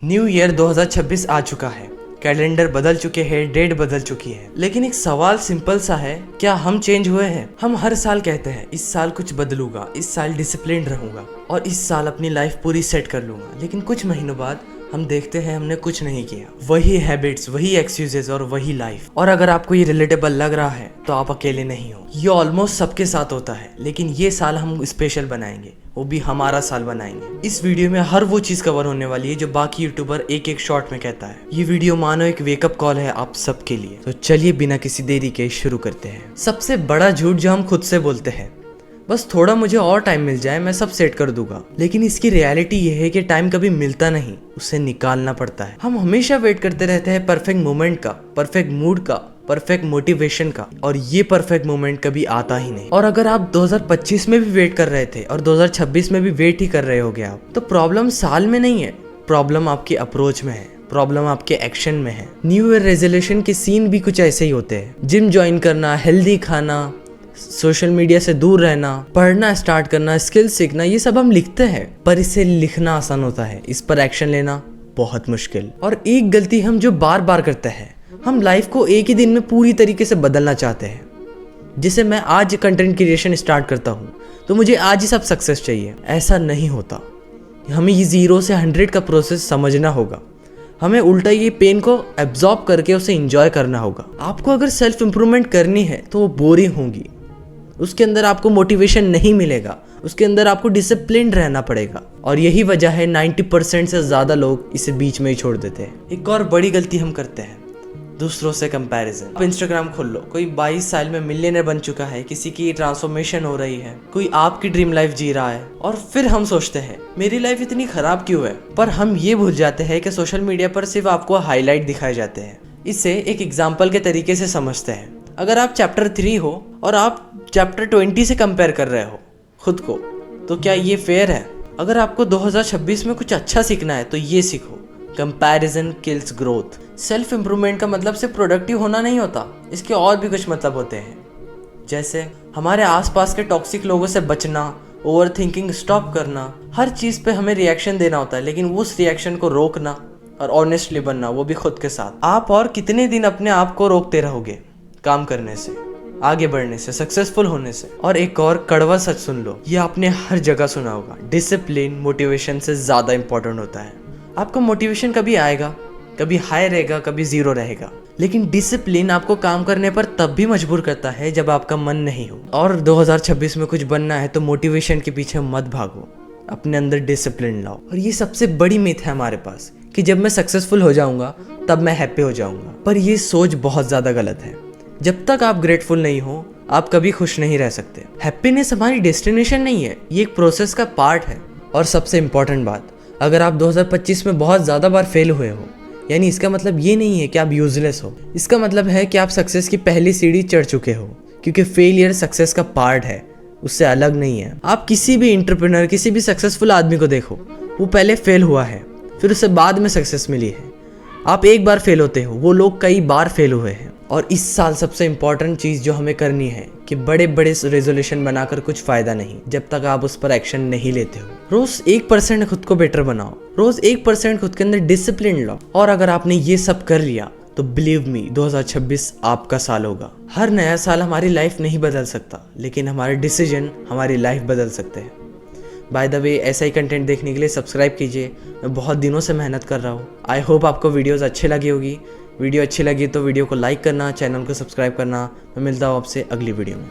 New year 2026 आ चुका है। Calendar बदल चुके हैं, डेट बदल चुकी है, लेकिन एक सवाल सिंपल सा है, क्या हम चेंज हुए हैं? हम हर साल कहते हैं इस साल कुछ बदलूंगा, इस साल डिसिप्लिन रहूंगा और इस साल अपनी लाइफ पूरी सेट कर लूंगा, लेकिन कुछ महीनों बाद हम देखते हैं हमने कुछ नहीं किया। वही हैबिट्स, वही एक्सक्यूजेस और वही लाइफ। और अगर आपको ये रिलेटेबल लग रहा है तो आप अकेले नहीं हो। ये ऑलमोस्ट सबके साथ होता है, लेकिन ये साल हम स्पेशल बनाएंगे, वो भी हमारा साल बनाएंगे। इस वीडियो में हर वो चीज कवर होने वाली है जो बाकी यूट्यूबर एक एक शॉर्ट में कहता है। ये वीडियो मानो एक वेकअप कॉल है आप सबके लिए। तो चलिए बिना किसी देरी के शुरू करते हैं। सबसे बड़ा झूठ जो हम खुद से बोलते हैं, बस थोड़ा मुझे और टाइम मिल जाए मैं सब सेट कर दूंगा। लेकिन इसकी रियलिटी ये है कि टाइम कभी मिलता नहीं, उसे निकालना पड़ता है। हम हमेशा वेट करते रहते हैं परफेक्ट मोमेंट का, परफेक्ट मूड का, परफेक्ट मोटिवेशन का, और ये परफेक्ट मोमेंट कभी आता ही नहीं। और अगर आप 2025 में भी वेट कर रहे थे और 2026 में भी वेट ही कर रहे होगे आप, तो प्रॉब्लम साल में नहीं है, प्रॉब्लम आपकी अप्रोच में है, प्रॉब्लम आपके एक्शन में है। न्यू ईयर रेजोल्यूशन के सीन भी कुछ ऐसे ही होते हैं। जिम ज्वाइन करना, हेल्दी खाना, सोशल मीडिया से दूर रहना, पढ़ना स्टार्ट करना, स्किल सीखना, ये सब हम लिखते हैं, पर इसे लिखना आसान होता है, इस पर एक्शन लेना बहुत मुश्किल। और एक गलती हम जो बार बार करते हैं, हम लाइफ को एक ही दिन में पूरी तरीके से बदलना चाहते हैं। जैसे मैं आज कंटेंट क्रिएशन स्टार्ट करता हूँ तो मुझे आज ही सब सक्सेस चाहिए, ऐसा नहीं होता। हमें ये 0 से 100 का प्रोसेस समझना होगा। हमें उल्टा ये पेन को एब्जॉर्ब करके उसे एंजॉय करना होगा। आपको अगर सेल्फ इंप्रूवमेंट करनी है तो वो बोरिंग होगी, उसके अंदर आपको मोटिवेशन नहीं मिलेगा, उसके अंदर आपको डिसिप्लिन रहना पड़ेगा। और यही वजह है 90% से ज़्यादा लोग इसे बीच में ही छोड़ देते हैं। एक और बड़ी गलती हम करते हैं, दूसरों से कंपैरिजन। आप इंस्टाग्राम खोल लो, कोई 22 साल में मिलियनर बन चुका है, किसी की ट्रांसफॉर्मेशन हो रही है, कोई आपकी ड्रीम लाइफ जी रहा है, और फिर हम सोचते हैं मेरी लाइफ इतनी खराब क्यों है। पर हम ये भूल जाते हैं कि सोशल मीडिया पर सिर्फ आपको हाईलाइट दिखाए जाते हैं। इसे एक एग्जाम्पल के तरीके से समझते हैं। अगर आप चैप्टर 3 हो और आप चैप्टर 20 से कंपेयर कर रहे हो खुद को, तो क्या ये फेयर है? अगर आपको 2026 में कुछ अच्छा सीखना है तो ये सीखो, comparison kills growth. Self improvement का मतलब सिर्फ प्रोडक्टिव होना नहीं होता, इसके और भी कुछ मतलब होते हैं। जैसे हमारे आसपास के टॉक्सिक लोगों से बचना, ओवर थिंकिंग स्टॉप करना, हर चीज़ पे हमें रिएक्शन देना होता है, लेकिन उस रिएक्शन को रोकना और ऑनेस्टली बनना, वो भी खुद के साथ। आप और कितने दिन अपने आप को रोकते रहोगे काम करने से, आगे बढ़ने से, सक्सेसफुल होने से? और एक और कड़वा सच सुन लो, ये आपने हर जगह सुना होगा, डिसिप्लिन मोटिवेशन से ज़्यादा इंपॉर्टेंट होता है। आपका मोटिवेशन कभी आएगा, कभी हाई रहेगा, कभी 0 रहेगा, लेकिन डिसिप्लिन आपको काम करने पर तब भी मजबूर करता है जब आपका मन नहीं हो। और 2026 में कुछ बनना है तो मोटिवेशन के पीछे मत भागो, अपने अंदर डिसिप्लिन लाओ। और ये सबसे बड़ी मिथ है हमारे पास कि जब मैं सक्सेसफुल हो जाऊंगा तब मैं हैप्पी हो जाऊंगा, पर ये सोच बहुत ज़्यादा गलत है। जब तक आप ग्रेटफुल नहीं हो आप कभी खुश नहीं रह सकते। हैप्पीनेस हमारी डेस्टिनेशन नहीं है, ये एक प्रोसेस का पार्ट है। और सबसे इम्पोर्टेंट बात, अगर आप 2025 में बहुत ज़्यादा बार फेल हुए हो, यानी इसका मतलब ये नहीं है कि आप यूजलेस हो, इसका मतलब है कि आप सक्सेस की पहली सीढ़ी चढ़ चुके हो। क्योंकि फेलियर सक्सेस का पार्ट है, उससे अलग नहीं है। आप किसी भी एंटरप्रेन्योर, किसी भी सक्सेसफुल आदमी को देखो, वो पहले फेल हुआ है, फिर उसे बाद में सक्सेस मिली है। आप एक बार फेल होते हो, वो लोग कई बार फेल हुए हैं। और इस साल सबसे इम्पॉर्टेंट चीज़ जो हमें करनी है कि बड़े बड़े रेजोल्यूशन बनाकर कुछ फ़ायदा नहीं जब तक आप उस पर एक्शन नहीं लेते हो। रोज़ 1% खुद को बेटर बनाओ, रोज़ 1% खुद के अंदर डिसिप्लिन लाओ। और अगर आपने ये सब कर लिया तो बिलीव मी 2026 आपका साल होगा। हर नया साल हमारी लाइफ नहीं बदल सकता, लेकिन हमारे डिसीजन हमारी लाइफ बदल सकते हैं। बाय द वे, ऐसा ही कंटेंट देखने के लिए सब्सक्राइब कीजिए। मैं बहुत दिनों से मेहनत कर रहा हूँ। आई होप आपको वीडियोज़ अच्छी लगी होगी। वीडियो अच्छी लगी तो वीडियो को लाइक करना, चैनल को सब्सक्राइब करना। मैं मिलता हूँ आपसे अगली वीडियो में।